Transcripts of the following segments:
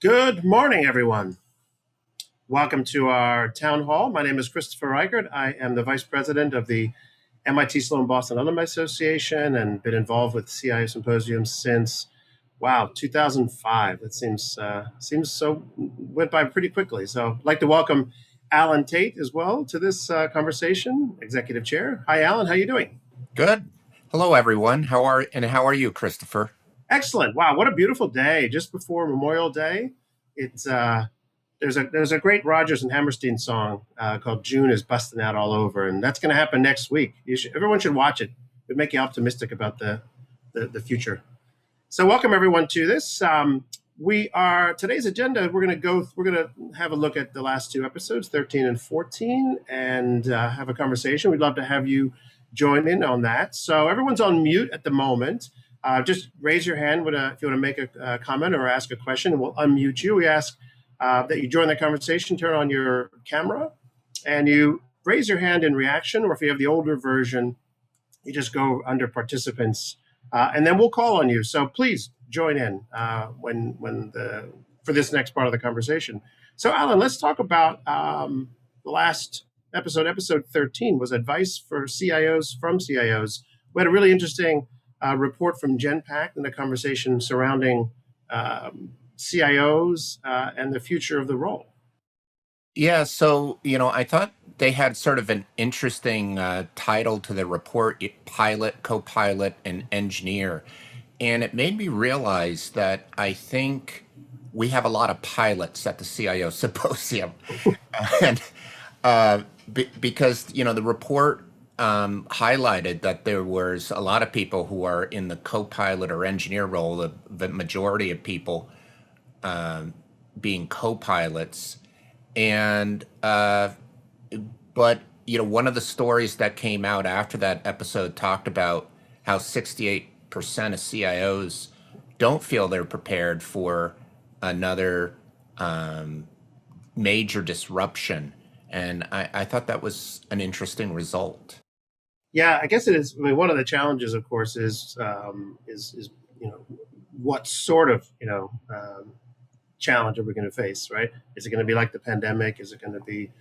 Good morning, everyone. Welcome to our town hall. My name is Christopher Reichert. I am the vice president of the MIT Sloan Boston Alumni Association and been involved with CIO Symposium since, 2005. That seems so went by pretty quickly. So I'd like to welcome Allan Tate as well to this conversation, executive chair. Hi, Allan. How are you doing? Good. Hello, everyone. How are you, Christopher? Excellent. Wow, what a beautiful day! Just before Memorial Day, it's there's a great Rodgers and Hammerstein song called "June is Busting Out All Over," and that's going to happen next week. Everyone should watch it. It would make you optimistic about the future. So, welcome everyone to this. We are today's agenda. We're going to have a look at the last two episodes, 13 and 14, and have a conversation. We'd love to have you join in on that. So, everyone's on mute at the moment. Just raise your hand if you want to make a comment or ask a question, and we'll unmute you. We ask that you join the conversation, turn on your camera, and you raise your hand in reaction, or if you have the older version, you just go under participants, and then we'll call on you. So please join in for this next part of the conversation. So Allan, let's talk about the last episode 13 was advice for CIOs from CIOs. We had a really interesting report from Genpact and a conversation surrounding CIOs and the future of the role. Yeah, so, I thought they had sort of an interesting title to the report, Pilot, Co-Pilot, and Engineer. And it made me realize that I think we have a lot of pilots at the CIO Symposium. and because, the report highlighted that there was a lot of people who are in the co-pilot or engineer role, the majority of people being co-pilots. And but one of the stories that came out after that episode talked about how 68% of CIOs don't feel they're prepared for another major disruption. And I thought that was an interesting result. Yeah, I guess it is. I mean, one of the challenges, of course, is what sort of challenge are we going to face, right? Is it going to be like the pandemic? Is it going to be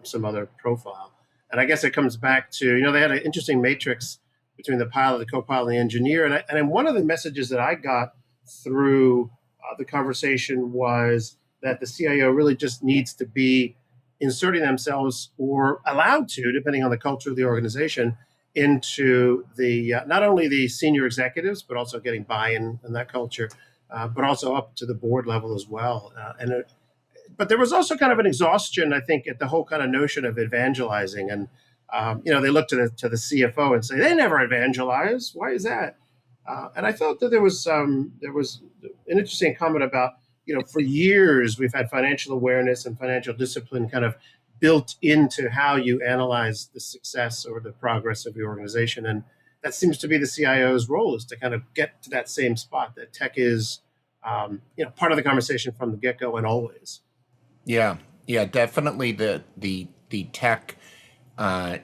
some other profile? And I guess it comes back to, they had an interesting matrix between the pilot, the co-pilot, and the engineer. And one of the messages that I got through the conversation was that the CIO really just needs to be inserting themselves, or allowed to, depending on the culture of the organization, into the not only the senior executives, but also getting buy-in in that culture, but also up to the board level as well. But there was also kind of an exhaustion, I think, at the whole kind of notion of evangelizing. And they look to the CFO and say, they never evangelize. Why is that? And I felt that there was an interesting comment about, for years we've had financial awareness and financial discipline kind of built into how you analyze the success or the progress of your organization. And that seems to be the CIO's role, is to kind of get to that same spot that tech is, part of the conversation from the get-go and always. Yeah, definitely the tech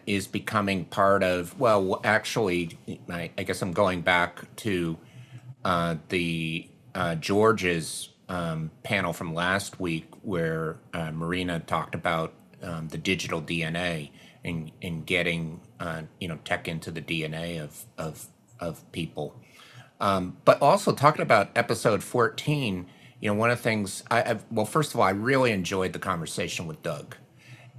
is becoming part of, well, actually, I guess I'm going back to the George's panel from last week, where Marina talked about the digital DNA and getting tech into the DNA of people. But also talking about episode 14, one of the things well, first of all, I really enjoyed the conversation with Doug.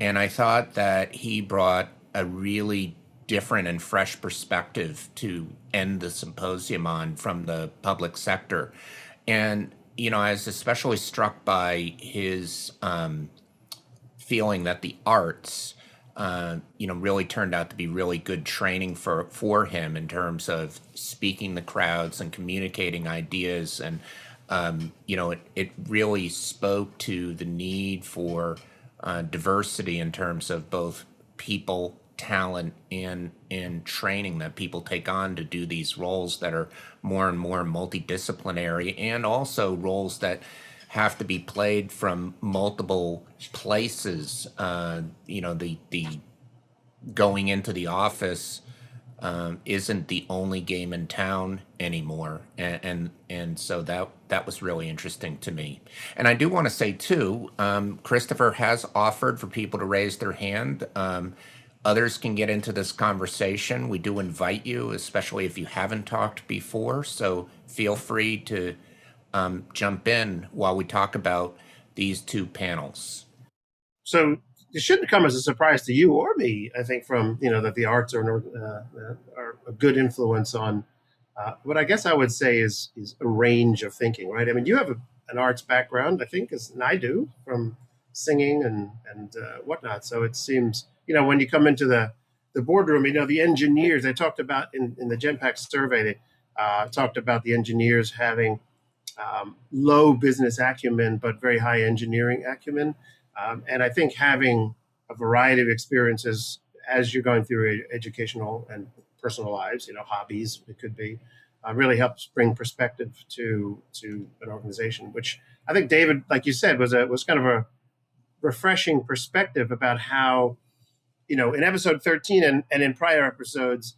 And I thought that he brought a really different and fresh perspective to end the symposium on from the public sector. And, I was especially struck by his feeling that the arts, really turned out to be really good training for him in terms of speaking the crowds and communicating ideas. And, it really spoke to the need for diversity in terms of both people, talent, and training that people take on to do these roles that are more and more multidisciplinary, and also roles that have to be played from multiple places. The going into the office isn't the only game in town anymore, and so that was really interesting to me. And I do want to say too, Christopher has offered for people to raise their hand. Others can get into this conversation. We do invite you, especially if you haven't talked before. So feel free to jump in while we talk about these two panels. So it shouldn't come as a surprise to you or me, I think, from that the arts are a good influence on what I guess I would say is a range of thinking, right? I mean, you have an arts background, I think, and I do, from singing and whatnot. So it seems, when you come into the boardroom, the engineers, they talked about in the Genpact survey, they talked about the engineers having low business acumen, but very high engineering acumen. And I think having a variety of experiences as you're going through educational and personal lives, hobbies, it could be, really helps bring perspective to an organization, which I think David, like you said, was kind of a refreshing perspective about how, in episode 13 and in prior episodes,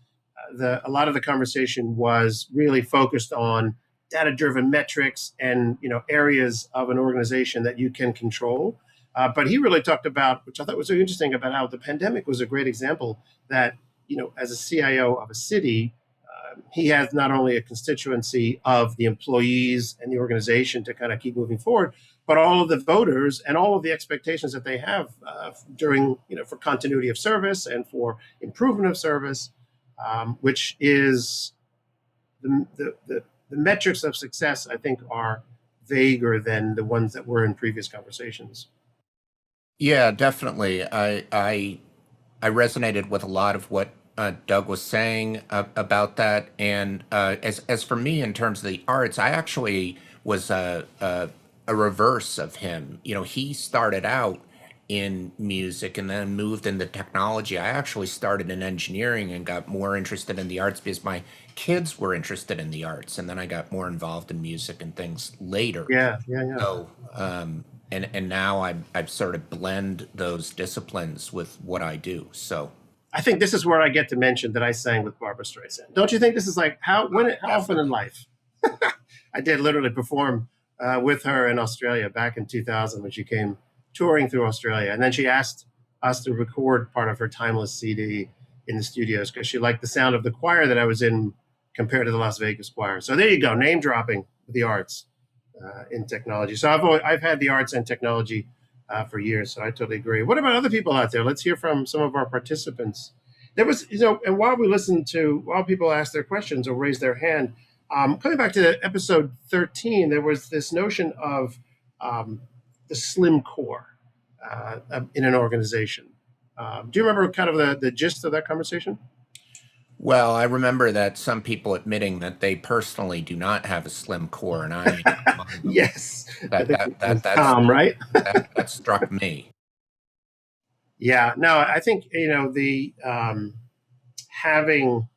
a lot of the conversation was really focused on data-driven metrics and areas of an organization that you can control. But he really talked about, which I thought was so interesting, about how the pandemic was a great example that, as a CIO of a city, he has not only a constituency of the employees and the organization to kind of keep moving forward, but all of the voters and all of the expectations that they have during, for continuity of service and for improvement of service, which is the metrics of success, I think, are vaguer than the ones that were in previous conversations. Yeah, definitely. I resonated with a lot of what Doug was saying about that. And as for me, in terms of the arts, I actually was a reverse of him. He started out in music and then moved into technology. I actually started in engineering and got more interested in the arts because my kids were interested in the arts, and then I got more involved in music and things later. Yeah. So, and now I've sort of blend those disciplines with what I do. So I think this is where I get to mention that I sang with Barbara Streisand. Don't you think this is like how often in life? I did literally perform with her in Australia back in 2000 when she came touring through Australia. And then she asked us to record part of her Timeless CD in the studios because she liked the sound of the choir that I was in compared to the Las Vegas choir. So there you go, name dropping the arts in technology. So I've had the arts and technology for years, so I totally agree. What about other people out there? Let's hear from some of our participants. There was, and while people ask their questions or raise their hand, coming back to episode 13, there was this notion of the slim core in an organization. Do you remember kind of the gist of that conversation? Well, I remember that some people admitting that they personally do not have a slim core, and I yes, that's Tom, right? that struck me. Yeah, no, I think the having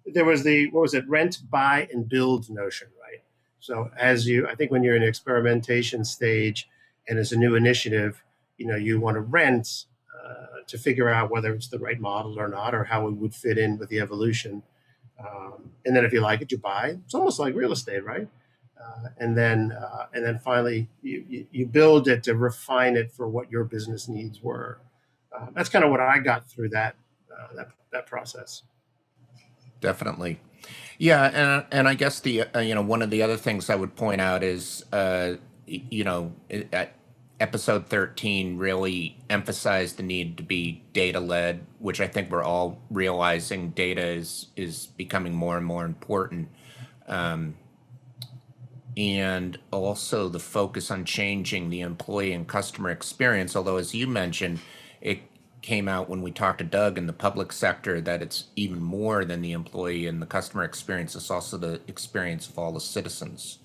there was what was it, rent, buy, and build notion, right? So I think when you're in an experimentation stage and it's a new initiative, you want to rent to figure out whether it's the right model or not, or how it would fit in with the evolution. And then if you like it, you buy. It's almost like real estate, right? And then finally you build it to refine it for what your business needs were. That's kind of what I got through that process. Definitely. Yeah, and I guess the one of the other things I would point out is episode 13 really emphasized the need to be data led, which I think we're all realizing data is becoming more and more important. And also the focus on changing the employee and customer experience, although as you mentioned, it came out when we talked to Doug in the public sector that it's even more than the employee and the customer experience. It's also the experience of all the citizens,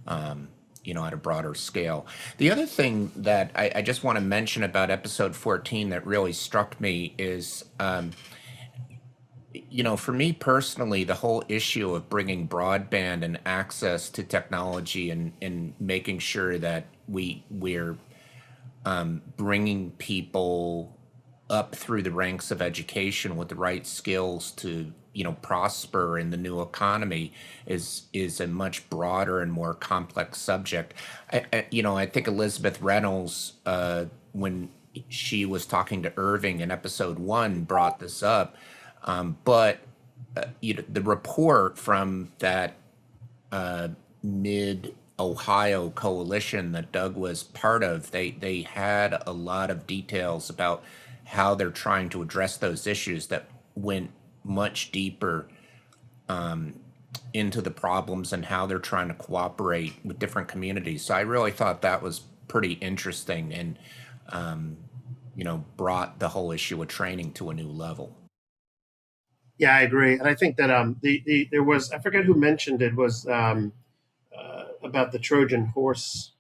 at a broader scale. The other thing that I just want to mention about episode 14 that really struck me is, for me personally, the whole issue of bringing broadband and access to technology and making sure that we're bringing people up through the ranks of education with the right skills to prosper in the new economy is a much broader and more complex subject. I think Elizabeth Reynolds, when she was talking to Irving in episode 1, brought this up, but the report from that mid Ohio coalition that Doug was part of, they had a lot of details about how they're trying to address those issues that went much deeper into the problems and how they're trying to cooperate with different communities. So I really thought that was pretty interesting and brought the whole issue of training to a new level. Yeah, I agree, and I think that there was, I forget who mentioned it, was about the Trojan horse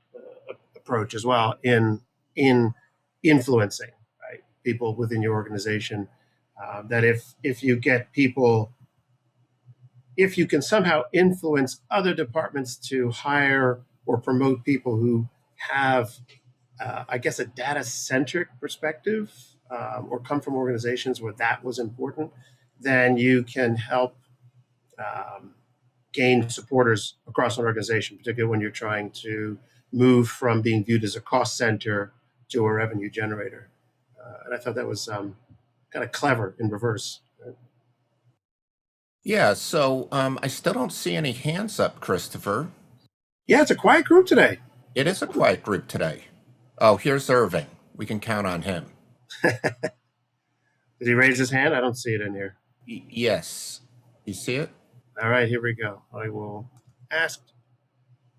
approach as well in influencing, right, people within your organization. That if you get people, if you can somehow influence other departments to hire or promote people who have, I guess, a data-centric perspective, or come from organizations where that was important, then you can help gain supporters across an organization, particularly when you're trying to move from being viewed as a cost center to a revenue generator. And I thought that was kind of clever in reverse. Yeah, so I still don't see any hands up, Christopher. Yeah, it's a quiet group today. It is a quiet group today. Oh, here's Irving. We can count on him. Did he raise his hand? I don't see it in here. Yes. You see it? All right, here we go. I will ask.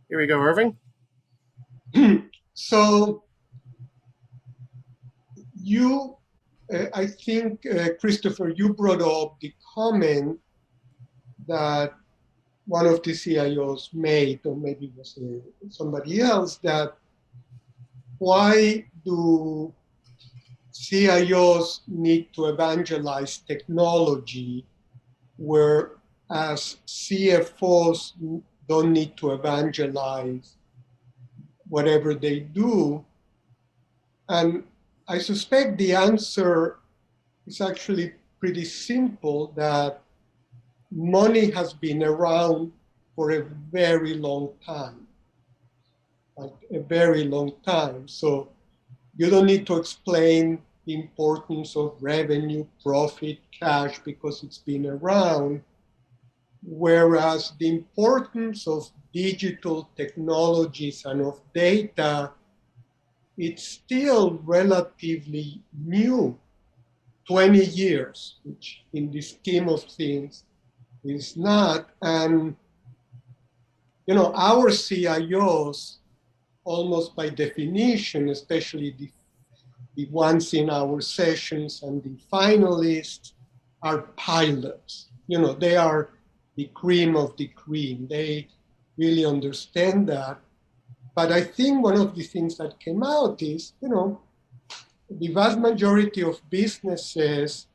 Here we go, Irving. So you, I think, Christopher, you brought up the comment that one of the CIOs made, or maybe it was somebody else, that why do CIOs need to evangelize technology, whereas CFOs don't need to evangelize whatever they do? And I suspect the answer is actually pretty simple, that money has been around for a very long time, like a very long time. So you don't need to explain the importance of revenue, profit, cash, because it's been around. Whereas the importance of digital technologies and of data, it's still relatively new, 20 years, which in the scheme of things is not. And, our CIOs, almost by definition, especially the ones in our sessions and the finalists, are pilots. They are the cream of the cream. They really understand that. But I think one of the things that came out is, the vast majority of businesses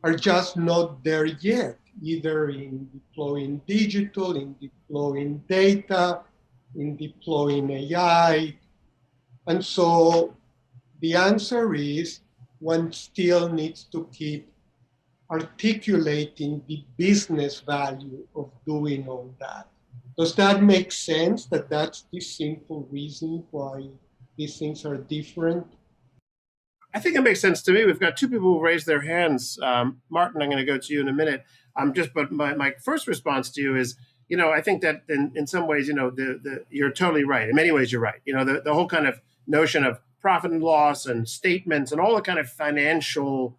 are just not there yet, either in deploying digital, in deploying data, in deploying AI. And so the answer is, one still needs to keep articulating the business value of doing all that. Does that make sense, that that's the simple reason why these things are different? I think it makes sense to me. We've got two people who raised their hands. Martin, I'm going to go to you in a minute. But my first response to you is, I think that in some ways, you're totally right. In many ways, you're right. The whole kind of notion of profit and loss and statements and all the kind of financial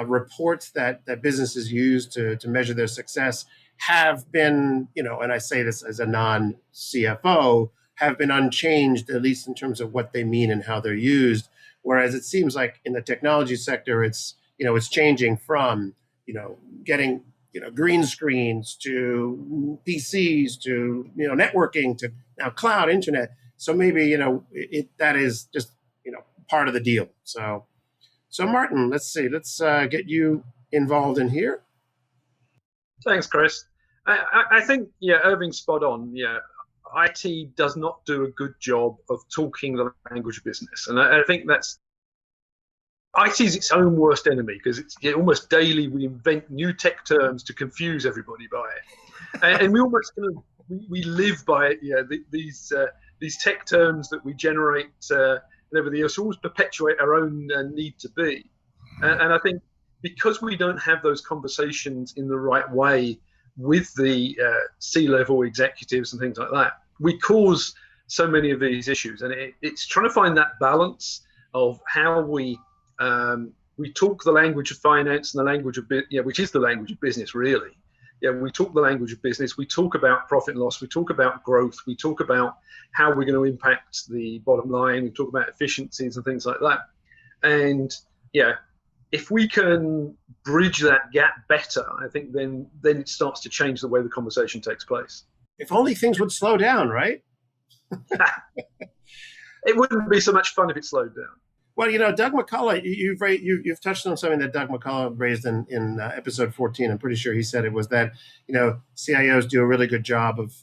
reports that businesses use to measure their success have been, and I say this as a non-CFO, have been unchanged, at least in terms of what they mean and how they're used. Whereas it seems like in the technology sector, it's changing from, getting, green screens to PCs to, networking to now cloud internet. So maybe, that is just, part of the deal. So Martin, let's get you involved in here. Thanks, Chris. I think, Irving's spot on. IT does not do a good job of talking the language of business. And I think that's IT is its own worst enemy because almost daily we invent new tech terms to confuse everybody by it, and we almost kind of we live by it. Yeah, these tech terms that we generate and everything else always perpetuate our own need to be, and I think because we don't have those conversations in the right way with the C-level executives and things like that, we cause so many of these issues, and it's trying to find that balance of how we talk the language of finance and the language of which is the language of business, really. Yeah, we talk the language of business. We talk about profit and loss. We talk about growth. We talk about how we're going to impact the bottom line. We talk about efficiencies and things like that. And yeah, if we can bridge that gap better, I think then it starts to change the way the conversation takes place. If only things would slow down, right? It wouldn't be so much fun if it slowed down. Well, Doug McCullough, you've touched on something that Doug McCullough raised in episode 14. I'm pretty sure he said it was that, CIOs do a really good job of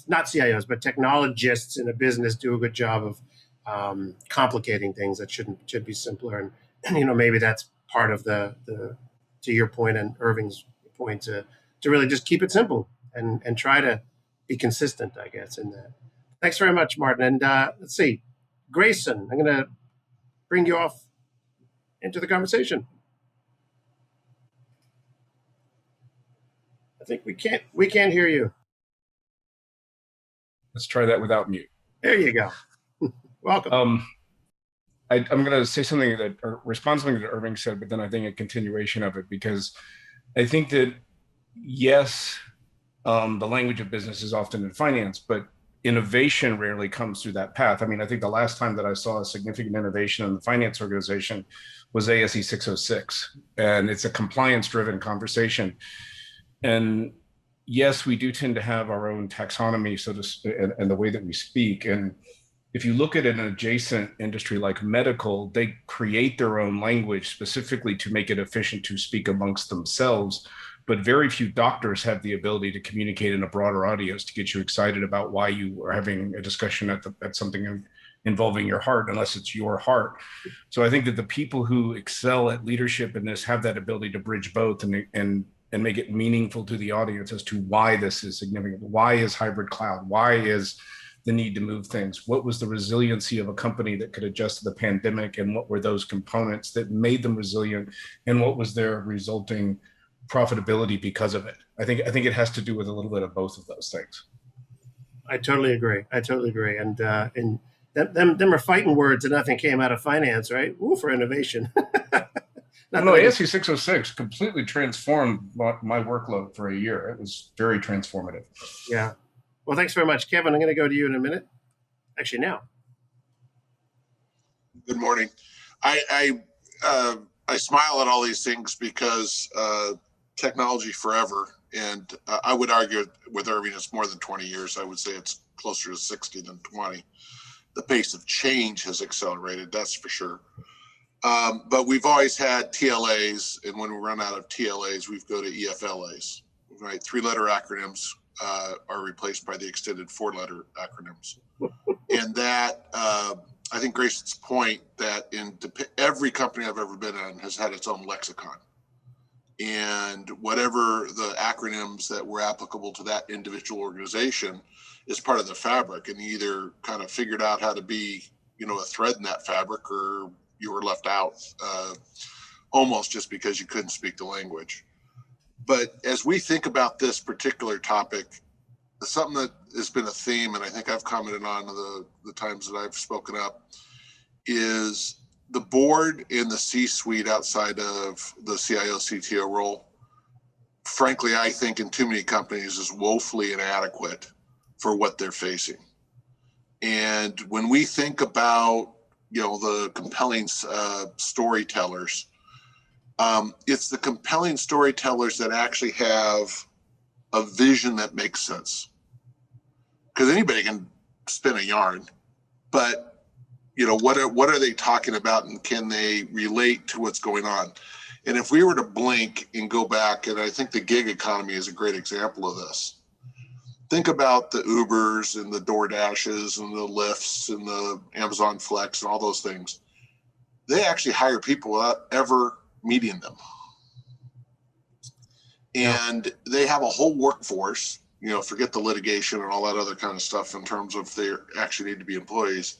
not CIOs, but technologists in a business do a good job of complicating things that should be simpler. And, maybe that's part of the to your point and Irving's point to really just keep it simple and try to be consistent, I guess, in that. Thanks very much, Martin. And let's see, Grayson, I'm going to bring you off into the conversation. I think we can't hear you. Let's try that without mute. There you go. Welcome. I'm going to say something respond to something that Irving said, but then I think a continuation of it, because I think that yes, the language of business is often in finance, but innovation rarely comes through that path. I mean, I think the last time that I saw a significant innovation in the finance organization was ASC 606, and it's a compliance-driven conversation. And yes, we do tend to have our own taxonomy, and the way that we speak. And if you look at an adjacent industry like medical, they create their own language specifically to make it efficient to speak amongst themselves. But very few doctors have the ability to communicate in a broader audience to get you excited about why you are having a discussion at something involving your heart, unless it's your heart. So I think that the people who excel at leadership in this have that ability to bridge both and make it meaningful to the audience as to why this is significant. Why is hybrid cloud? Why is the need to move things? What was the resiliency of a company that could adjust to the pandemic, and what were those components that made them resilient, and what was their resulting profitability because of it? I think it has to do with a little bit of both of those things. I totally agree. And them are fighting words, and nothing came out of finance, right? Ooh, for innovation. No, ASC 606 completely transformed my workload for a year. It was very transformative. Yeah. Well, thanks very much, Kevin. I'm going to go to you in a minute. Actually, now. Good morning. I smile at all these things because technology forever, and I would argue with Irving it's more than 20 years. I would say it's closer to 60 than 20. The pace of change has accelerated, that's for sure. But we've always had TLAs, and when we run out of TLAs, we go to EFLAs, right? 3-letter acronyms are replaced by the extended 4-letter acronyms. And that, I think Grayson's point that every company I've ever been in has had its own lexicon. And whatever the acronyms that were applicable to that individual organization is part of the fabric, and you either kind of figured out how to be, a thread in that fabric, or you were left out almost just because you couldn't speak the language. But as we think about this particular topic, something that has been a theme, and I think I've commented on the times that I've spoken up, is the board and the C-suite outside of the CIO CTO role, frankly, I think in too many companies is woefully inadequate for what they're facing. And when we think about, the compelling storytellers, it's the compelling storytellers that actually have a vision that makes sense. Because anybody can spin a yarn, but what are they talking about, and can they relate to what's going on? And if we were to blink and go back, and I think the gig economy is a great example of this. Think about the Ubers and the DoorDashes and the Lyfts and the Amazon Flex and all those things. they actually hire people without ever meeting them. And they have a whole workforce, forget the litigation and all that other kind of stuff in terms of they actually need to be employees,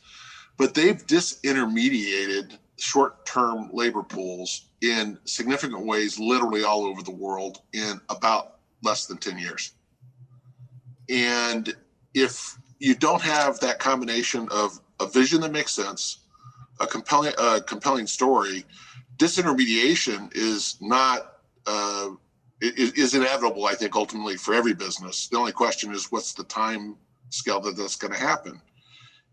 but they've disintermediated short-term labor pools in significant ways, literally all over the world in about less than 10 years. And if you don't have that combination of a vision that makes sense, a compelling story, disintermediation is not is inevitable, I think, ultimately for every business. The only question is what's the time scale that that's going to happen.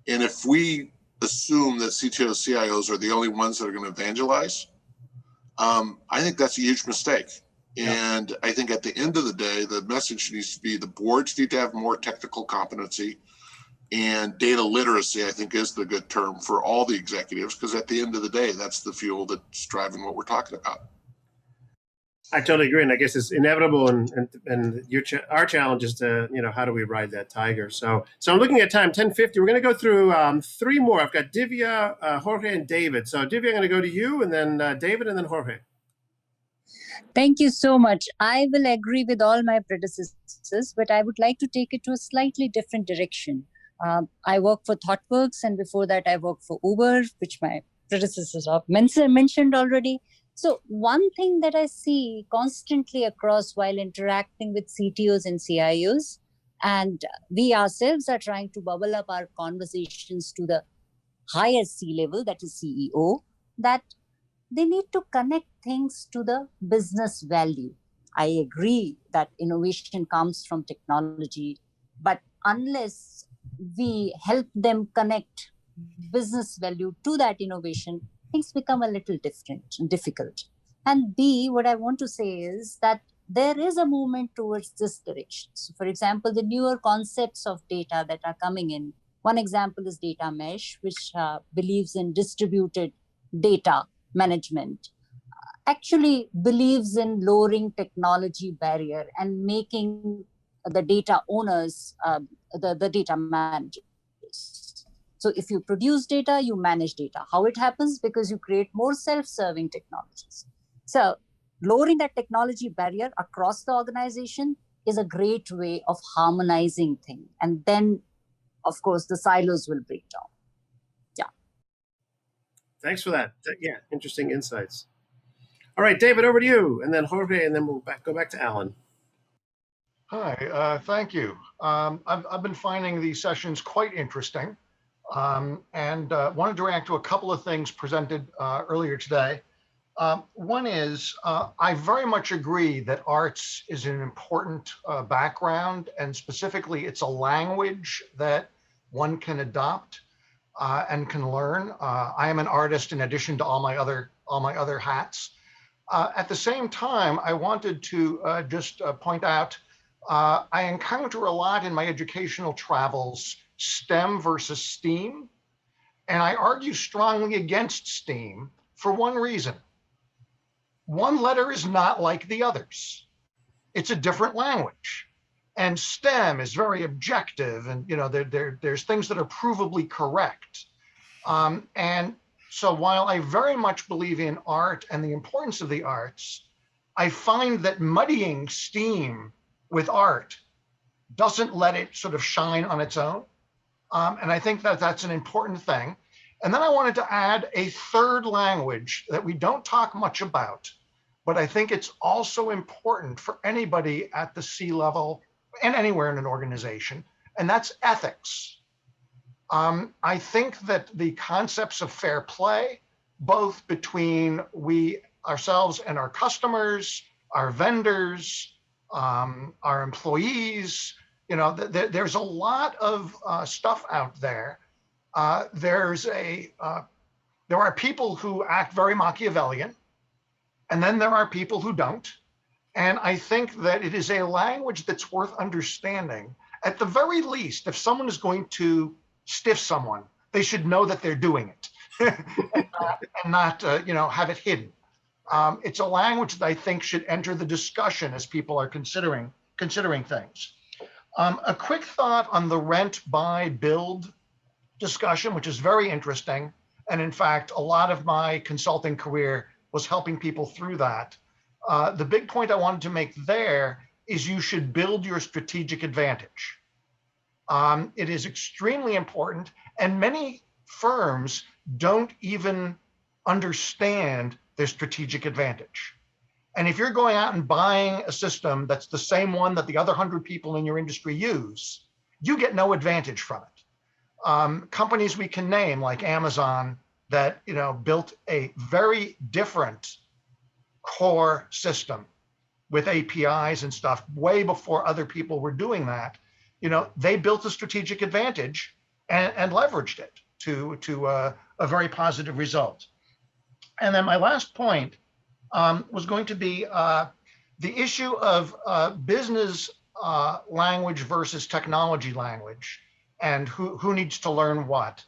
And if we assume that CTOs, CIOs are the only ones that are going to evangelize, I think that's a huge mistake. And I think at the end of the day, the message needs to be the boards need to have more technical competency, and data literacy, I think, is the good term for all the executives, because at the end of the day, that's the fuel that's driving what we're talking about. I totally agree, and I guess it's inevitable. And our challenge is to, how do we ride that tiger? So I'm looking at time, 10:50. We're going to go through 3 more. I've got Divya, Jorge, and David. So Divya, I'm going to go to you, and then David, and then Jorge. Thank you so much. I will agree with all my predecessors, but I would like to take it to a slightly different direction. I work for ThoughtWorks, and before that, I worked for Uber, which my predecessors have mentioned already. So one thing that I see constantly across while interacting with CTOs and CIOs, and we ourselves are trying to bubble up our conversations to the higher C-level, that is CEO, that they need to connect things to the business value. I agree that innovation comes from technology, but unless we help them connect business value to that innovation, things become a little difficult. And B, what I want to say is that there is a movement towards this direction. So for example, the newer concepts of data that are coming in, one example is data mesh, which believes in distributed data management, actually believes in lowering technology barrier and making the data owners, the data managers. So if you produce data, you manage data. How it happens? Because you create more self-serving technologies. So lowering that technology barrier across the organization is a great way of harmonizing things. And then, of course, the silos will break down. Yeah. Thanks for that. Yeah, interesting insights. All right, David, over to you, and then Jorge, and then we'll go back to Allan. Hi, thank you. I've been finding these sessions quite interesting. And wanted to react to a couple of things presented earlier today. One is, I very much agree that arts is an important background, and specifically it's a language that one can adopt and can learn. I am an artist in addition to all my other hats. At the same time, I wanted to just point out, I encounter a lot in my educational travels STEM versus STEAM, and I argue strongly against STEAM for one reason. One letter is not like the others. It's a different language. And STEM is very objective, and there's things that are provably correct. And so while I very much believe in art and the importance of the arts, I find that muddying STEAM with art doesn't let it sort of shine on its own. And I think that that's an important thing. And then I wanted to add a third language that we don't talk much about, but I think it's also important for anybody at the C-level and anywhere in an organization, and that's ethics. I think that the concepts of fair play, both between we ourselves and our customers, our vendors, our employees, there's a lot of stuff out there. There are people who act very Machiavellian, and then there are people who don't. And I think that it is a language that's worth understanding. At the very least, if someone is going to stiff someone, they should know that they're doing it and not have it hidden. It's a language that I think should enter the discussion as people are considering things. A quick thought on the rent, buy, build discussion, which is very interesting. And in fact, a lot of my consulting career was helping people through that. The big point I wanted to make there is you should build your strategic advantage. It is extremely important, and many firms don't even understand their strategic advantage. And if you're going out and buying a system that's the same one that the other 100 people in your industry use, you get no advantage from it. Companies we can name like Amazon that built a very different core system with APIs and stuff way before other people were doing that. They built a strategic advantage and leveraged it to a very positive result. And then my last point was going to be the issue of business language versus technology language, and who needs to learn what.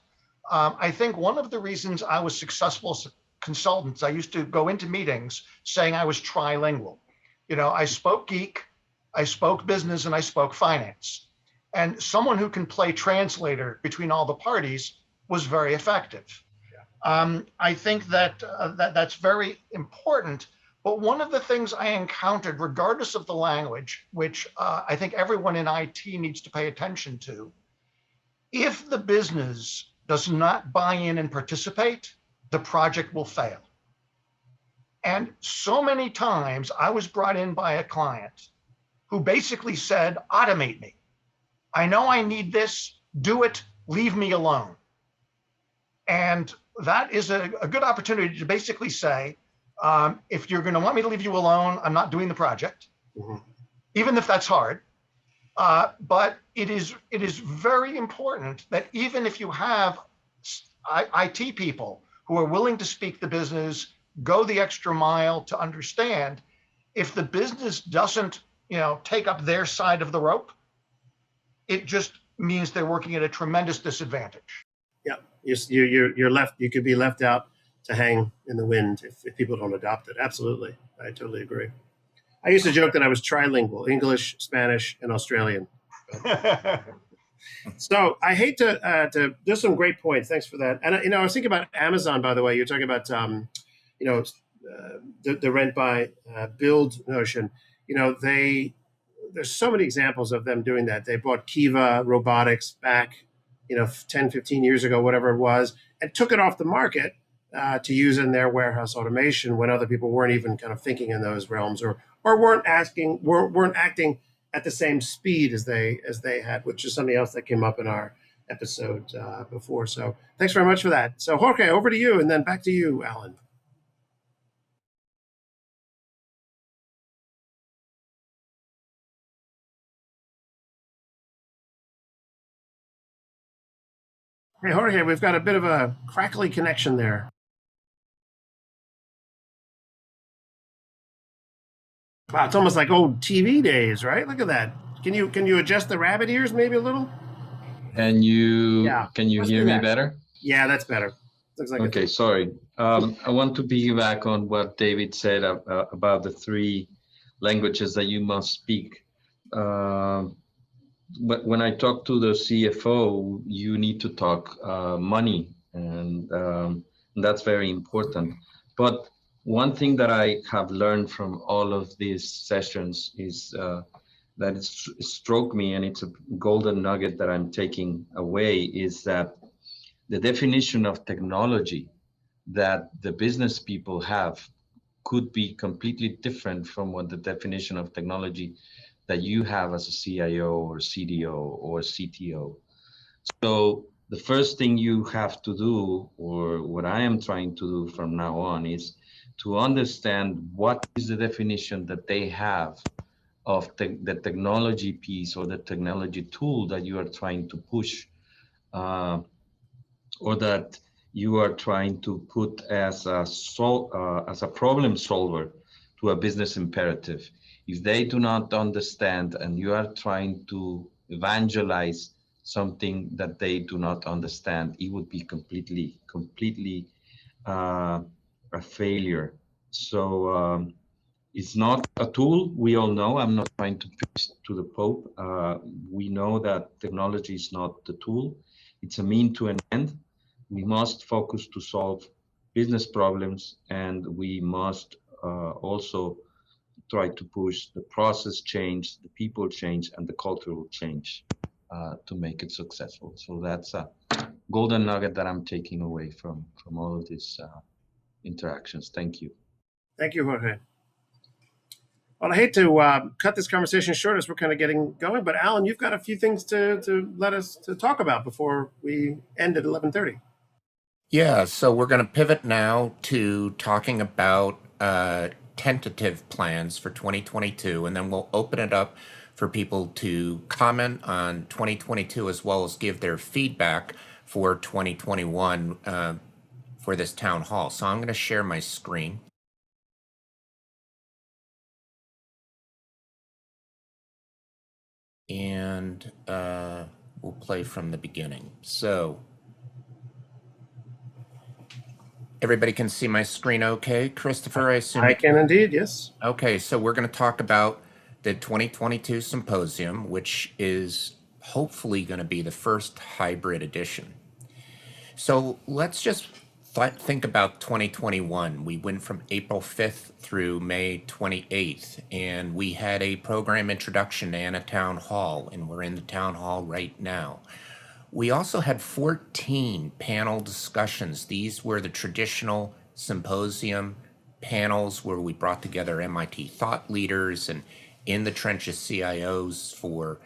I think one of the reasons I was successful as a consultant, I used to go into meetings saying I was trilingual. I spoke geek, I spoke business, and I spoke finance. And someone who can play translator between all the parties was very effective. I think that that's very important. But one of the things I encountered, regardless of the language, which I think everyone in IT needs to pay attention to, if the business does not buy in and participate, the project will fail. And so many times I was brought in by a client who basically said, automate me. I know I need this, do it, leave me alone. And that is a good opportunity to basically say, if you're going to want me to leave you alone, I'm not doing the project, even if that's hard. But it is very important that even if you have IT people who are willing to speak the business, go the extra mile to understand, if the business doesn't take up their side of the rope, it just means they're working at a tremendous disadvantage. Yeah, you're left. You could be left out to hang in the wind if people don't adopt it. Absolutely, I totally agree. I used to joke that I was trilingual: English, Spanish, and Australian. So I hate to. There's some great points. Thanks for that. And I was thinking about Amazon. By the way, you're talking about the rent by build notion. There's so many examples of them doing that. They bought Kiva Robotics back 10, 15 years ago, whatever it was, and took it off the market to use in their warehouse automation when other people weren't even kind of thinking in those realms, or weren't acting at the same speed as they had, which is something else that came up in our episode before. So thanks very much for that. So Jorge, over to you, and then back to you, Allan. Hey, Jorge, we've got a bit of a crackly connection there. Wow, it's almost like old TV days, right? Look at that. Can you adjust the rabbit ears maybe a little? Can you Let's hear do me that. better? Yeah, that's better. Looks like Okay, sorry. I want to piggyback on what David said about the three languages that you must speak. But when I talk to the CFO, you need to talk money, and that's very important. But one thing that I have learned from all of these sessions is that it struck me, and it's a golden nugget that I'm taking away, is that the definition of technology that the business people have could be completely different from what the definition of technology that you have as a CIO or CDO or CTO. So the first thing you have to do, or what I am trying to do from now on, is to understand what is the definition that they have of the technology piece or the technology tool that you are trying to push, or that you are trying to put as a problem solver to a business imperative. If they do not understand and you are trying to evangelize something that they do not understand, it would be completely a failure. So it's not a tool. We all know, I'm not trying to preach to the Pope. We know that technology is not the tool. It's a mean to an end. we must focus to solve business problems, and we must also try to push the process change, the people change, and the cultural change to make it successful. So that's a golden nugget that I'm taking away from all of these interactions. Thank you. Thank you, Jorge. Well, I hate to cut this conversation short as we're kind of getting going, but Allan, you've got a few things to let us to talk about before we end at 11:30. Yeah, so we're going to pivot now to talking about tentative plans for 2022, and then we'll open it up for people to comment on 2022 as well as give their feedback for 2021 for this town hall. So I'm going to share my screen. And we'll play from the beginning. So everybody can see my screen okay? Christopher, I assume? I can indeed, yes. Okay, so we're going to talk about the 2022 symposium, which is hopefully going to be the first hybrid edition. So let's just think about 2021. We went from April 5th through May 28th, and we had a program introduction and a town hall, and we're in the town hall right now. We also had 14 panel discussions. These were the traditional symposium panels where we brought together MIT thought leaders and in the trenches CIOs for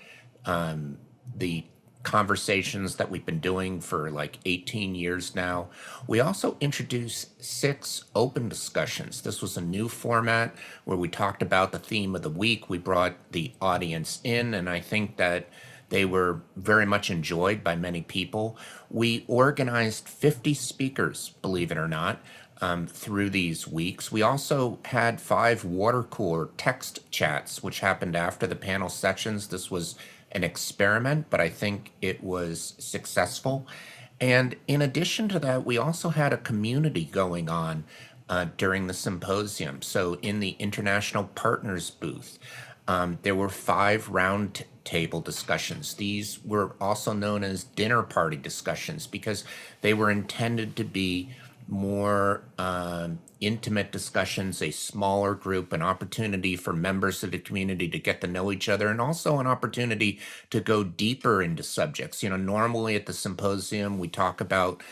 the conversations that we've been doing for like 18 years now. We also introduced 6 open discussions. This was a new format where we talked about the theme of the week. We brought the audience in, and I think that they were very much enjoyed by many people. We organized 50 speakers, believe it or not, through these weeks. We also had 5 water cooler text chats, which happened after the panel sessions. This was an experiment, but I think it was successful. And in addition to that, we also had a community going on during the symposium. So in the International Partners booth, there were 5 round table discussions. These were also known as dinner party discussions because they were intended to be more intimate discussions, a smaller group, an opportunity for members of the community to get to know each other, and also an opportunity to go deeper into subjects. You know, normally at the symposium, we talk about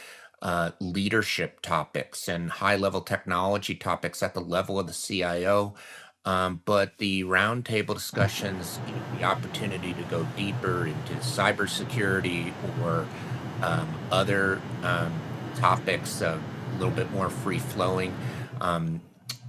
leadership topics and high-level technology topics at the level of the CIO. But the roundtable discussions, the opportunity to go deeper into cybersecurity or other topics, a little bit more free-flowing.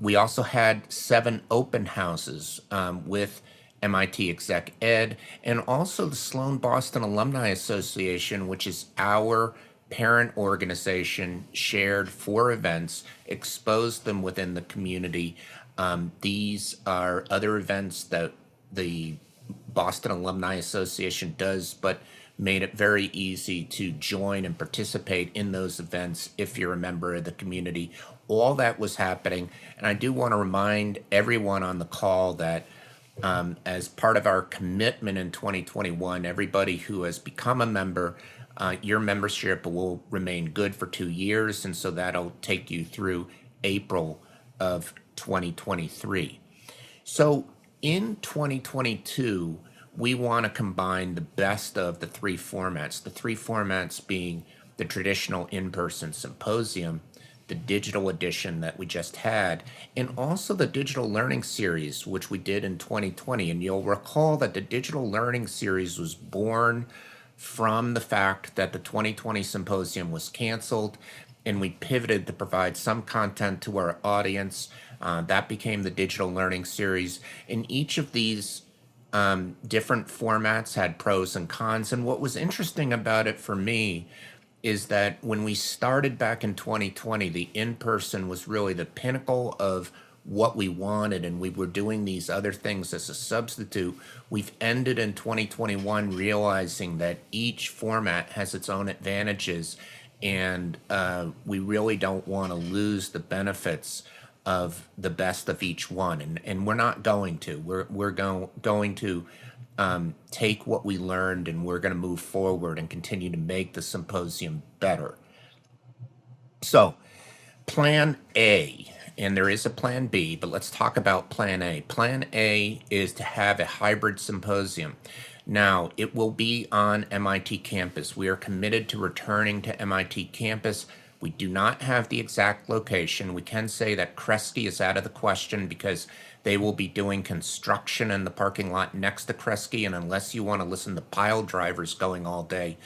We also had 7 open houses with MIT Exec Ed, and also the Sloan Boston Alumni Association, which is our parent organization, shared 4 events, exposed them within the community. These are other events that the Boston Alumni Association does, but made it very easy to join and participate in those events if you're a member of the community. All that was happening. And I do want to remind everyone on the call that as part of our commitment in 2021, everybody who has become a member, your membership will remain good for 2 years. And so that'll take you through April of 2023. So in 2022, we want to combine the best of the 3 formats, the 3 formats being the traditional in-person symposium, the digital edition that we just had, and also the digital learning series, which we did in 2020. And you'll recall that the digital learning series was born from the fact that the 2020 symposium was canceled, and we pivoted to provide some content to our audience. That became the digital learning series. And each of these different formats had pros and cons. And what was interesting about it for me is that when we started back in 2020, the in-person was really the pinnacle of what we wanted, and we were doing these other things as a substitute. We've ended in 2021 realizing that each format has its own advantages, and we really don't want to lose the benefits of the best of each one, and we're not going to. We're going to take what we learned, and we're going to move forward and continue to make the symposium better. So, Plan A, and there is a Plan B, but let's talk about Plan A. Plan A is to have a hybrid symposium. Now, it will be on MIT campus. We are committed to returning to MIT campus. We do not have the exact location. We can say that Kresge is out of the question because they will be doing construction in the parking lot next to Kresge, and unless you want to listen to pile drivers going all day,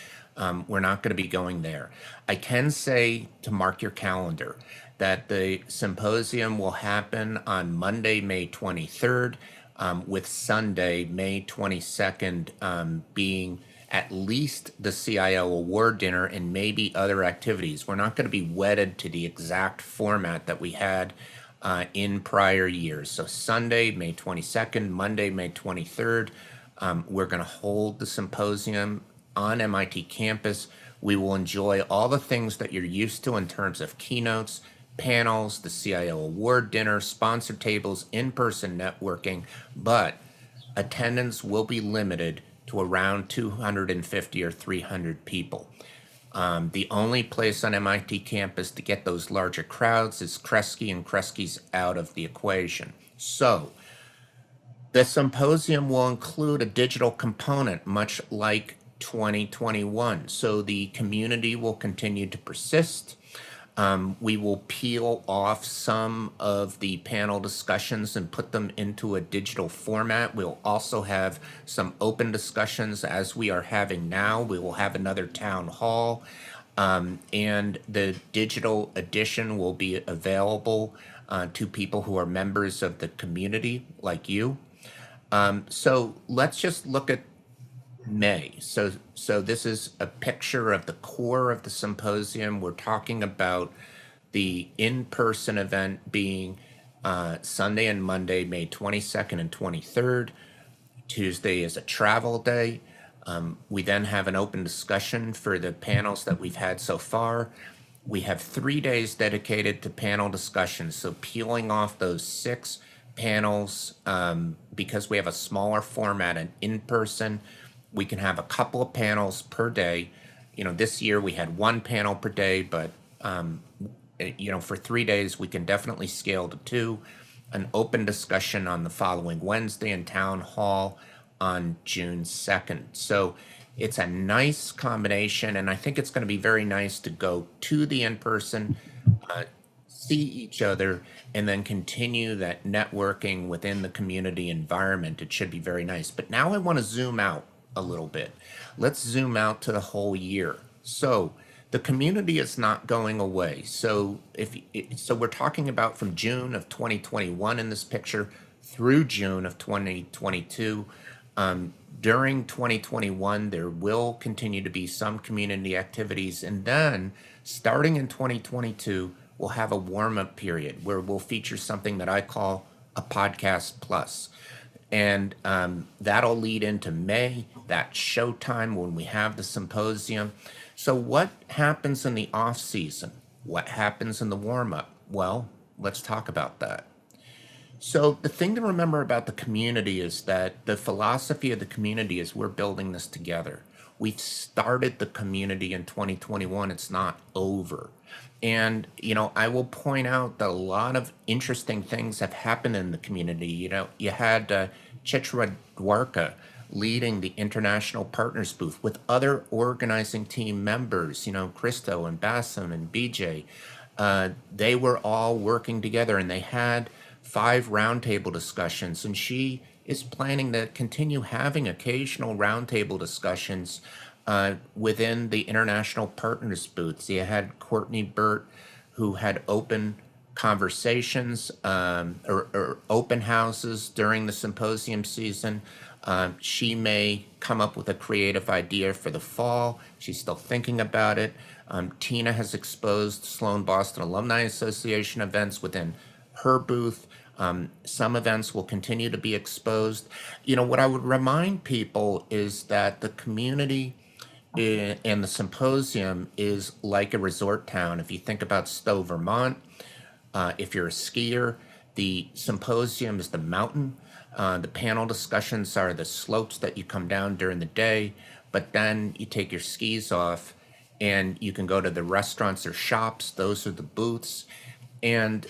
we're not going to be going there. I can say, to mark your calendar, that the symposium will happen on Monday, May 23rd, with Sunday, May 22nd, being at least the CIO award dinner and maybe other activities. We're not going to be wedded to the exact format that we had in prior years. So Sunday, May 22nd, Monday, May 23rd, we're going to hold the symposium on MIT campus. We will enjoy all the things that you're used to in terms of keynotes, panels, the CIO award dinner, sponsor tables, in-person networking, but attendance will be limited to around 250 or 300 people. The only place on MIT campus to get those larger crowds is Kresge, and Kresge's out of the equation. So the symposium will include a digital component, much like 2021. So the community will continue to persist. We will peel off some of the panel discussions and put them into a digital format. We'll also have some open discussions as we are having now. We will have another town hall, and the digital edition will be available to people who are members of the community like you. So let's just look at May. So this is a picture of the core of the symposium. We're talking about the in-person event being Sunday and Monday, May 22nd and 23rd. Tuesday is a travel day. We then have an open discussion for the panels that we've had so far. We have 3 days dedicated to panel discussions. So peeling off those 6 panels, because we have a smaller format and in-person, we can have a couple of panels per day. You know, this year we had 1 panel per day, but, you know, for 3 days, we can definitely scale to 2. An open discussion on the following Wednesday and town hall on June 2nd. So it's a nice combination, and I think it's going to be very nice to go to the in-person, see each other, and then continue that networking within the community environment. It should be very nice. But now I want to zoom out a little bit. Let's zoom out to the whole year. So the community is not going away. So so we're talking about from June of 2021 in this picture through June of 2022. During 2021, there will continue to be some community activities, and then starting in 2022, we'll have a warm-up period where we'll feature something that I call a podcast plus. And that'll lead into May, that showtime when we have the symposium. So what happens in the off season? What happens in the warm-up? Well, let's talk about that. So the thing to remember about the community is that the philosophy of the community is we're building this together. We've started the community in 2021. It's not over. And, you know, I will point out that a lot of interesting things have happened in the community. You know, you had Chitra Dwarka leading the International Partners booth with other organizing team members, you know, Christo and Bassam and BJ. They were all working together, and they had 5 roundtable discussions, and she is planning to continue having occasional roundtable discussions within the International Partners booths. You had Courtney Burt, who had open conversations or open houses during the symposium season. She may come up with a creative idea for the fall. She's still thinking about it. Tina has exposed Sloan Boston Alumni Association events within her booth. Some events will continue to be exposed. You know, what I would remind people is that the community and the symposium is like a resort town. If you think about Stowe, Vermont, if you're a skier, the symposium is the mountain. The panel discussions are the slopes that you come down during the day, but then you take your skis off and you can go to the restaurants or shops. Those are the booths. And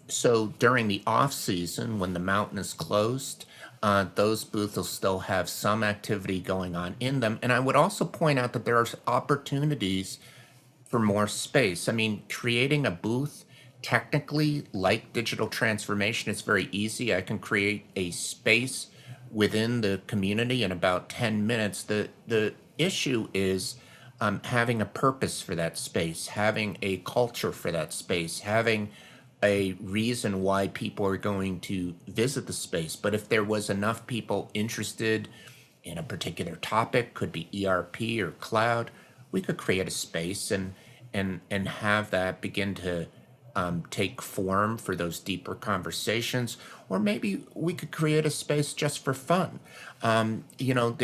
so during the off season, when the mountain is closed, those booths will still have some activity going on in them. And I would also point out that there are opportunities for more space. I mean, creating a booth, technically, like digital transformation, it's very easy. I can create a space within the community in about 10 minutes. The issue is having a purpose for that space, having a culture for that space, having a reason why people are going to visit the space. But if there was enough people interested in a particular topic, could be ERP or cloud, we could create a space and have that begin to take form for those deeper conversations. Or maybe we could create a space just for fun. You know,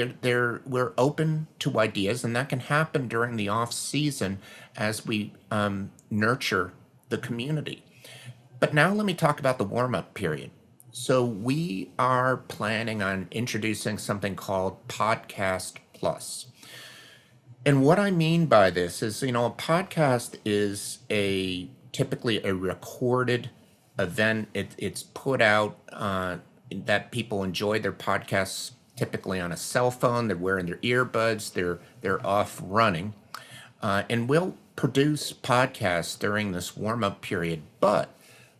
we're open to ideas, and that can happen during the off season as we nurture the community. But now let me talk about the warm-up period. So we are planning on introducing something called Podcast Plus. And what I mean by this is, you know, a podcast is typically a recorded event. It's put out that people enjoy their podcasts typically on a cell phone. They're wearing their earbuds. They're off running, and we'll produce podcasts during this warm-up period. But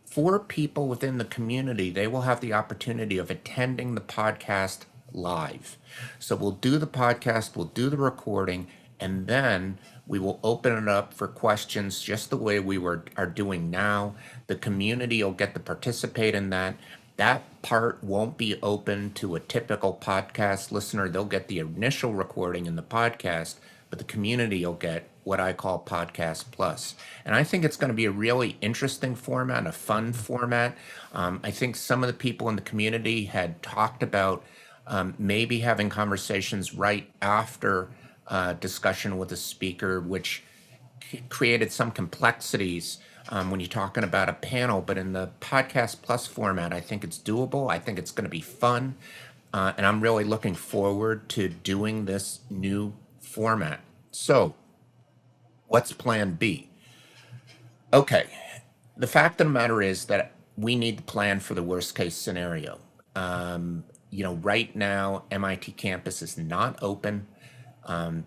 for people within the community, they will have the opportunity of attending the podcast live. So we'll do the podcast, we'll do the recording, and then we will open it up for questions just the way are doing now. The community will get to participate in that. That part won't be open to a typical podcast listener. They'll get the initial recording in the podcast, but the community will get what I call Podcast Plus. And I think it's going to be a really interesting format, a fun format. I think some of the people in the community had talked about maybe having conversations right after discussion with a speaker, which created some complexities when you're talking about a panel. But in the Podcast Plus format, I think it's doable. I think it's going to be fun. And I'm really looking forward to doing this new format. So what's plan B? Okay, the fact of the matter is that we need to plan for the worst case scenario. You know, right now, MIT campus is not open.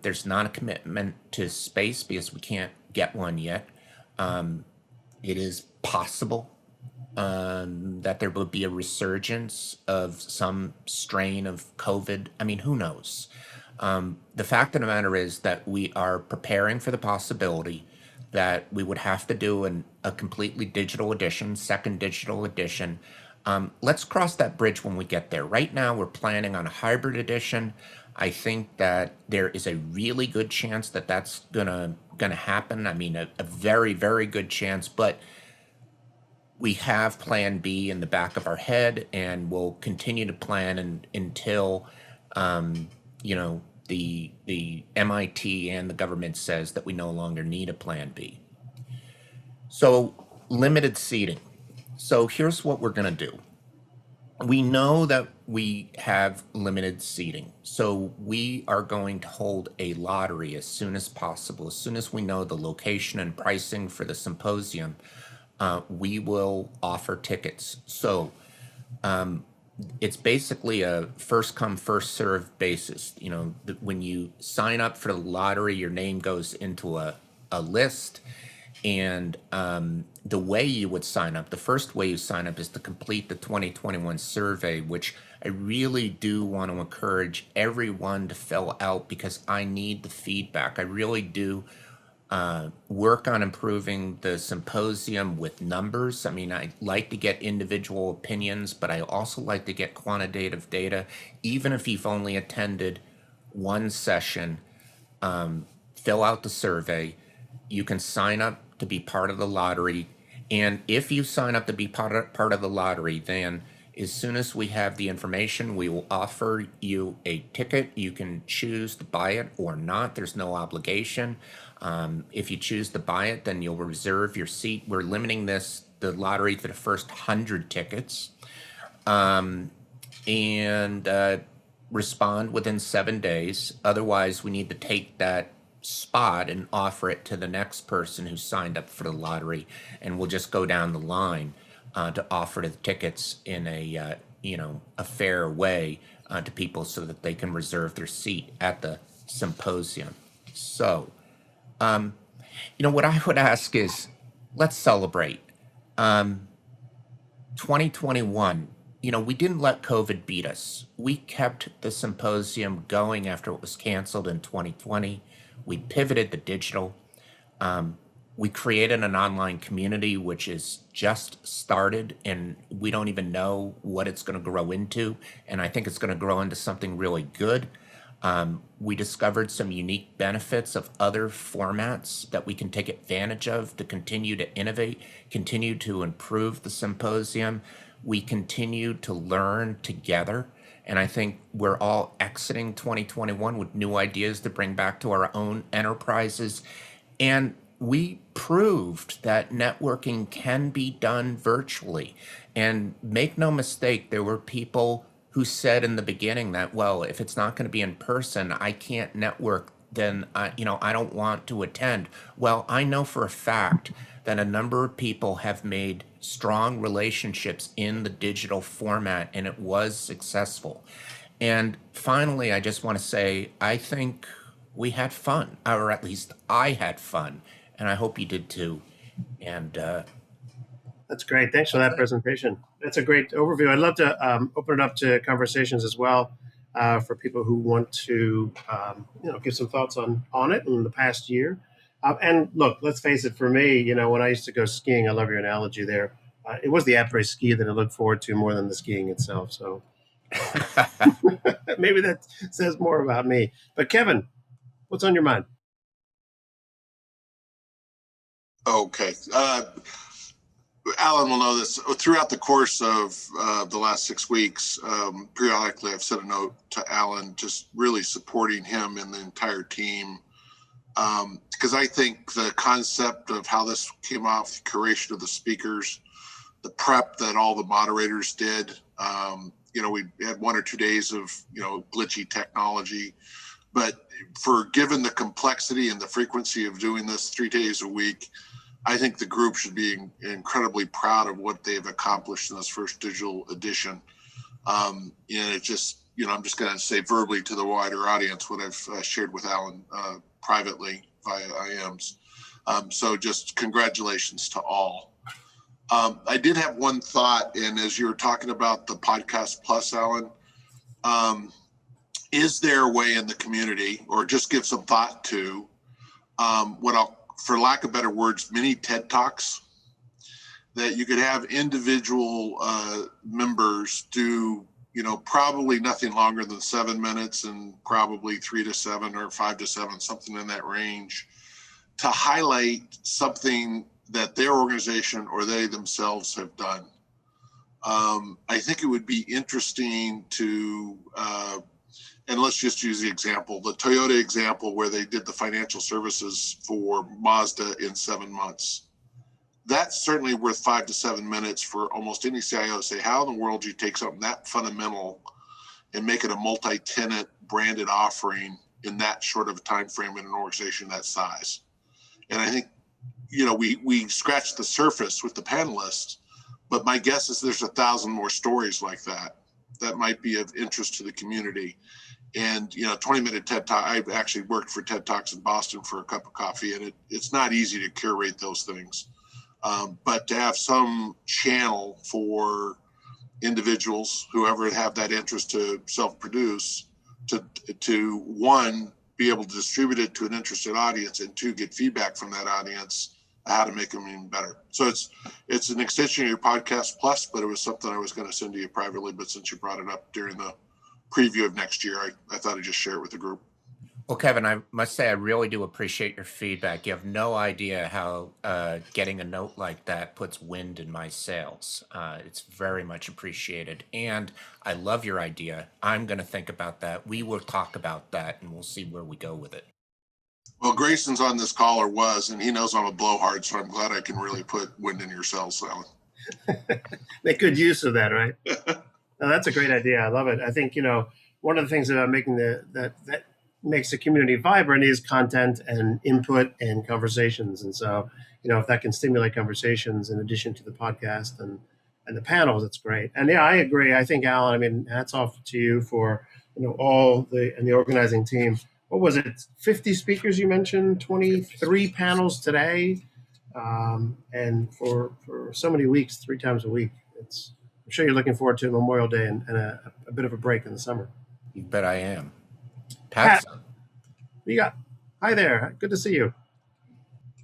There's not a commitment to space because we can't get one yet. It is possible that there will be a resurgence of some strain of COVID. I mean, who knows? The fact of the matter is that we are preparing for the possibility that we would have to do a completely digital edition, second digital edition. Let's cross that bridge when we get there. Right now, we're planning on a hybrid edition. I think that there is a really good chance that that's gonna happen. I mean, a very, very good chance, but we have plan B in the back of our head, and we'll continue to plan until, you know, the MIT and the government says that we no longer need a plan B. So limited seating. So here's what we're going to do. We know that we have limited seating. So we are going to hold a lottery as soon as possible. As soon as we know the location and pricing for the symposium, we will offer tickets. So it's basically a first come, first served basis. You know, when you sign up for the lottery, your name goes into a list. And the way you would sign up, the first way you sign up is to complete the 2021 survey, which I really do want to encourage everyone to fill out because I need the feedback. I really do work on improving the symposium with numbers. I mean, I like to get individual opinions, but I also like to get quantitative data. Even if you've only attended one session, fill out the survey. You can sign up to be part of the lottery. And if you sign up to be part of the lottery, then as soon as we have the information, we will offer you a ticket. You can choose to buy it or not. There's no obligation. If you choose to buy it, then you'll reserve your seat. We're limiting the lottery to the first 100 tickets. And respond within 7 days. Otherwise, we need to take that spot and offer it to the next person who signed up for the lottery, and we'll just go down the line to offer the tickets in a a fair way to people so that they can reserve their seat at the symposium. So, what I would ask is, let's celebrate. 2021, we didn't let COVID beat us. We kept the symposium going after it was canceled in 2020. We pivoted to digital. We created an online community, which is just started, and we don't even know what it's going to grow into. And I think it's going to grow into something really good. We discovered some unique benefits of other formats that we can take advantage of to continue to innovate, continue to improve the symposium. We continue to learn together. And I think we're all exiting 2021 with new ideas to bring back to our own enterprises. And we proved that networking can be done virtually. And make no mistake, there were people who said in the beginning that, well, if it's not going to be in person, I can't network, then I don't want to attend. Well, I know for a fact that a number of people have made strong relationships in the digital format, and it was successful. And finally, I just want to say, I think we had fun, or at least I had fun, and I hope you did too. And that's great. Thanks for that presentation. That's a great overview. I'd love to open it up to conversations as well for people who want to, give some thoughts on it in the past year. And look, let's face it, for me, when I used to go skiing, I love your analogy there. It was the après ski that I looked forward to more than the skiing itself. So maybe that says more about me. But Kevin, what's on your mind? Okay. Allan will know this. Throughout the course of the last 6 weeks, periodically I've sent a note to Allan, just really supporting him and the entire team. Because I think the concept of how this came off, the curation of the speakers, the prep that all the moderators did, we had 1 or 2 days of, glitchy technology. But given the complexity and the frequency of doing this 3 days a week, I think the group should be incredibly proud of what they've accomplished in this first digital edition. And it just, I'm just going to say verbally to the wider audience what I've shared with Allan privately via IMs. So just congratulations to all. I did have one thought, and as you were talking about the Podcast Plus, Allan, is there a way in the community, or just give some thought to what I'll, for lack of better words, mini TED Talks, that you could have individual members do, probably nothing longer than 7 minutes, and probably 3 to 7 or 5 to 7, something in that range, to highlight something that their organization or they themselves have done. I think it would be interesting to, and let's just use the example, the Toyota example, where they did the financial services for Mazda in 7 months. That's certainly worth 5 to 7 minutes for almost any CIO to say, how in the world do you take something that fundamental and make it a multi-tenant branded offering in that short of a time frame in an organization that size? And I think, we scratched the surface with the panelists, but my guess is there's 1,000 more stories like that might be of interest to the community. And 20-minute TED Talk, I've actually worked for TED Talks in Boston for a cup of coffee, and it's not easy to curate those things. But to have some channel for individuals, whoever have that interest to self-produce, to one, be able to distribute it to an interested audience, and 2, get feedback from that audience, how to make them even better. So it's an extension of your Podcast Plus, but it was something I was going to send to you privately, but since you brought it up during the preview of next year, I thought I'd just share it with the group. Well, Kevin, I must say I really do appreciate your feedback. You have no idea how getting a note like that puts wind in my sails. It's very much appreciated. And I love your idea. I'm going to think about that. We will talk about that, and we'll see where we go with it. Well, Grayson's on this call, or was, and he knows I'm a blowhard, so I'm glad I can really put wind in your sails, Allan. Make good use of that, right? No, that's a great idea. I love it. I think, one of the things about making that makes the community vibrant is content and input and conversations. And so, if that can stimulate conversations in addition to the podcast and the panels, it's great. And yeah, I agree. I think, Allan, I mean, hats off to you for, all the organizing team. What was it? 50 speakers you mentioned, 23 panels today. And for so many weeks, 3 times a week. I'm sure you're looking forward to Memorial Day and a bit of a break in the summer. You bet I am. Pat, what you got? Hi there. Good to see you.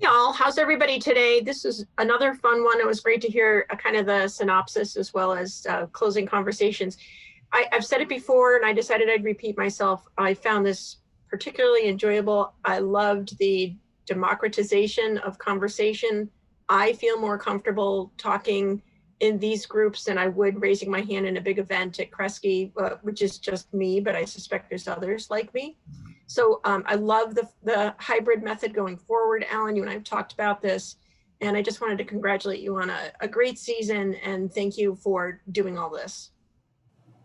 Y'all, how's everybody today? This is another fun one. It was great to hear kind of the synopsis as well as closing conversations. I've said it before and I decided I'd repeat myself. I found this particularly enjoyable. I loved the democratization of conversation. I feel more comfortable talking in these groups than I would raising my hand in a big event at Kresge, which is just me, but I suspect there's others like me. So I love the hybrid method going forward. Allan, you and I have talked about this, and I just wanted to congratulate you on a great season and thank you for doing all this.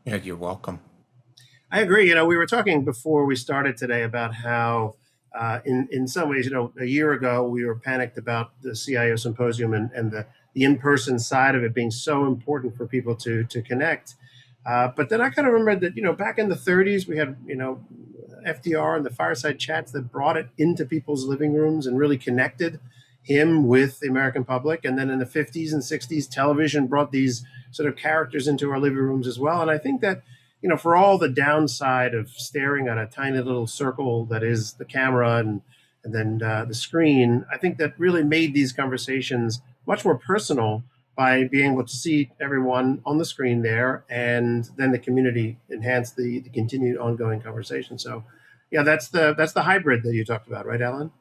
Yeah, you're welcome. I agree. We were talking before we started today about how in some ways, a year ago, we were panicked about the CIO Symposium and the in-person side of it being so important for people to connect. But then I kind of remembered that, back in the 30s, we had, FDR and the fireside chats that brought it into people's living rooms and really connected him with the American public. And then in the 50s and 60s, television brought these sort of characters into our living rooms as well. And I think that, for all the downside of staring at a tiny little circle that is the camera and then the screen, I think that really made these conversations much more personal by being able to see everyone on the screen there, and then the community enhanced the continued ongoing conversation. So, yeah, that's the hybrid that you talked about, right, Allan?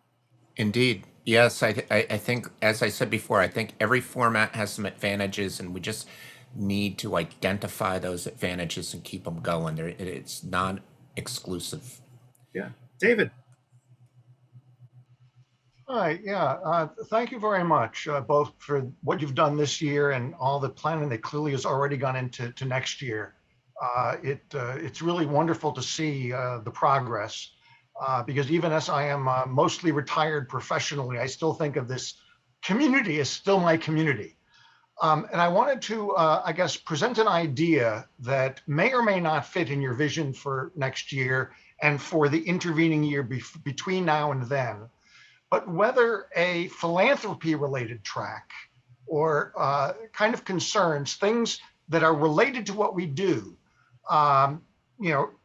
Indeed. Yes, I think, as I said before, I think every format has some advantages, and we just need to identify those advantages and keep them going. It's non-exclusive. Yeah. David. Hi, yeah, thank you very much, both for what you've done this year and all the planning that clearly has already gone into next year. It's really wonderful to see the progress, because even as I am mostly retired professionally, I still think of this community as still my community. And I wanted to, I guess, present an idea that may or may not fit in your vision for next year and for the intervening year between now and then. But whether a philanthropy-related track or kind of concerns, things that are related to what we do,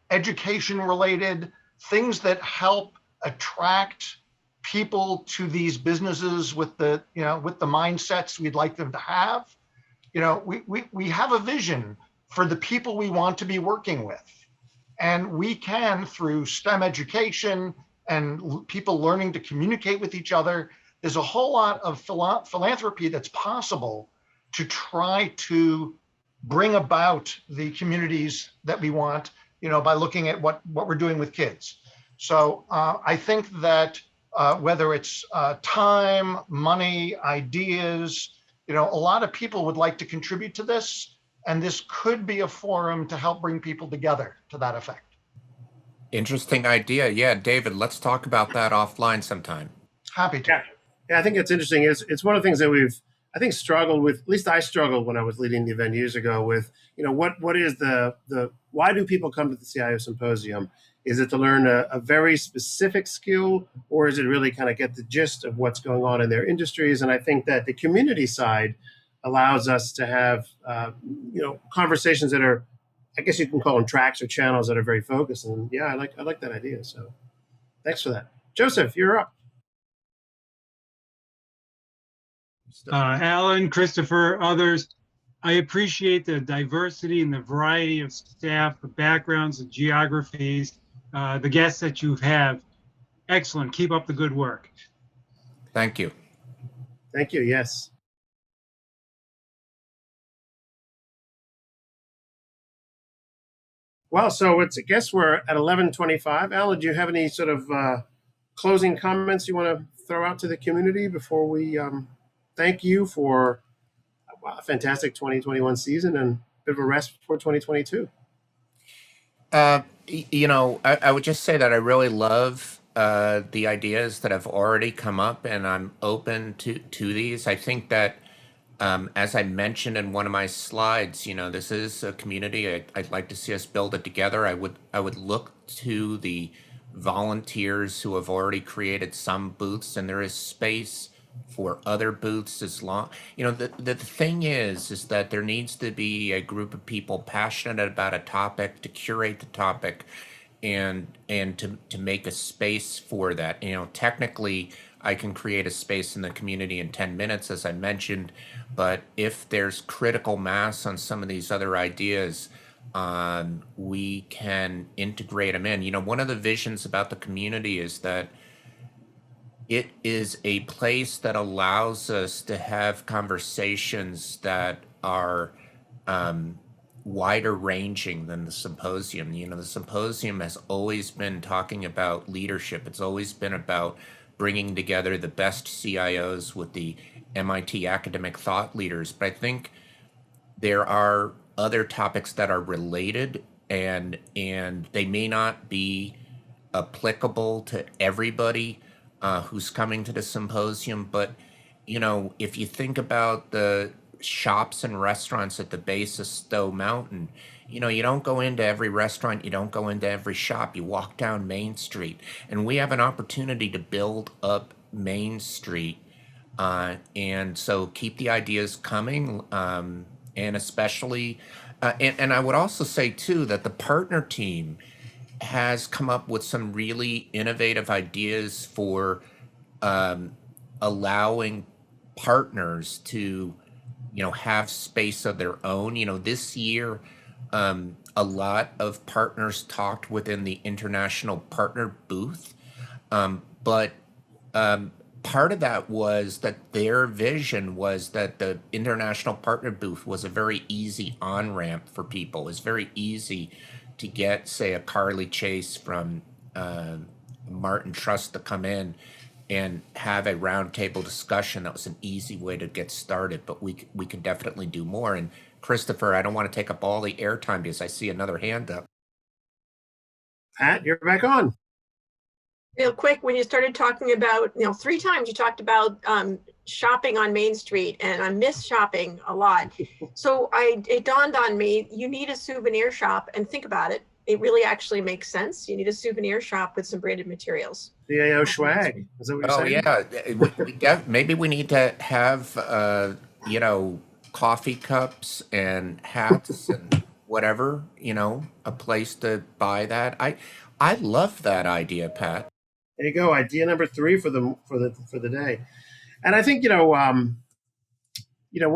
education-related, things that help attract people to these businesses with the mindsets we'd like them to have. We have a vision for the people we want to be working with, and we can, through STEM education and people learning to communicate with each other, there's a whole lot of philanthropy that's possible to try to bring about the communities that we want, by looking at what we're doing with kids. So I think that whether it's time, money, ideas, a lot of people would like to contribute to this, and this could be a forum to help bring people together to that effect. Interesting idea. Yeah, David, let's talk about that offline sometime. Happy to. Yeah, I think it's interesting. It's one of the things that we've, I think, struggled with. At least I struggled when I was leading the event years ago with, what is the why do people come to the CIO Symposium? Is it to learn a very specific skill, or is it really kind of get the gist of what's going on in their industries? And I think that the community side allows us to have, conversations that are, I guess you can call them tracks or channels that are very focused. And yeah, I like that idea. So thanks for that. Joseph, you're up. Allan, Christopher, others, I appreciate the diversity and the variety of staff, the backgrounds, the geographies, the guests that you have. Excellent. Keep up the good work. Thank you. Thank you. Yes. Well, so I guess we're at 11:25. Allan, do you have any sort of closing comments you want to throw out to the community before we thank you for a fantastic 2021 season and a bit of a rest for 2022? I would just say that I really love the ideas that have already come up, and I'm open to these. I think that, as I mentioned in one of my slides, this is a community. I'd like to see us build it together. I would look to the volunteers who have already created some booths, and there is space for other booths as long. The thing is that there needs to be a group of people passionate about a topic to curate the topic and to make a space for that. Technically, I can create a space in the community in 10 minutes, as I mentioned, but if there's critical mass on some of these other ideas, we can integrate them in. One of the visions about the community is that it is a place that allows us to have conversations that are wider ranging than the symposium. The symposium has always been talking about leadership. It's always been about bringing together the best CIOs with the MIT academic thought leaders. But I think there are other topics that are related, and they may not be applicable to everybody who's coming to the symposium. But if you think about the shops and restaurants at the base of Stowe Mountain, you don't go into every restaurant, you don't go into every shop, you walk down Main Street, and we have an opportunity to build up Main Street. And so keep the ideas coming, and especially, and I would also say too that the partner team has come up with some really innovative ideas for allowing partners to, have space of their own. This year, a lot of partners talked within the international partner booth, but part of that was that their vision was that the international partner booth was a very easy on-ramp for people. It's very easy to get, say, a Carly Chase from Martin Trust to come in and have a roundtable discussion. That was an easy way to get started, but we can definitely do more. And Christopher, I don't want to take up all the airtime because I see another hand up. Pat, you're back on. Real quick, when you started talking about, 3 times you talked about shopping on Main Street, and I miss shopping a lot. So it dawned on me, you need a souvenir shop, and think about it. It really actually makes sense. You need a souvenir shop with some branded materials. CIO swag. Is that what you're saying? Yeah. Maybe we need to have, coffee cups and hats and whatever, a place to buy that. I love that idea, Pat. There you go. Idea number 3 for the day. And I think, one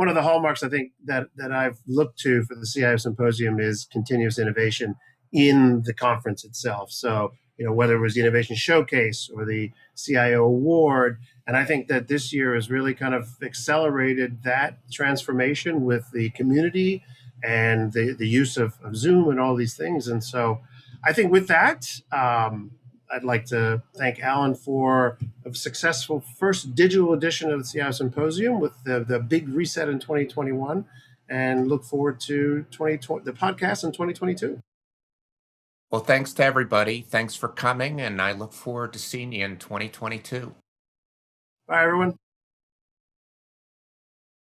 of the hallmarks I think that I've looked to for the CIO Symposium is continuous innovation in the conference itself. So, whether it was the Innovation Showcase or the CIO Award. And I think that this year has really kind of accelerated that transformation with the community and the use of Zoom and all these things. And so I think with that, I'd like to thank Allan for a successful first digital edition of the CIO Symposium with the big reset in 2021, and look forward to the podcast in 2022. Well, thanks to everybody. Thanks for coming, and I look forward to seeing you in 2022. Bye, everyone.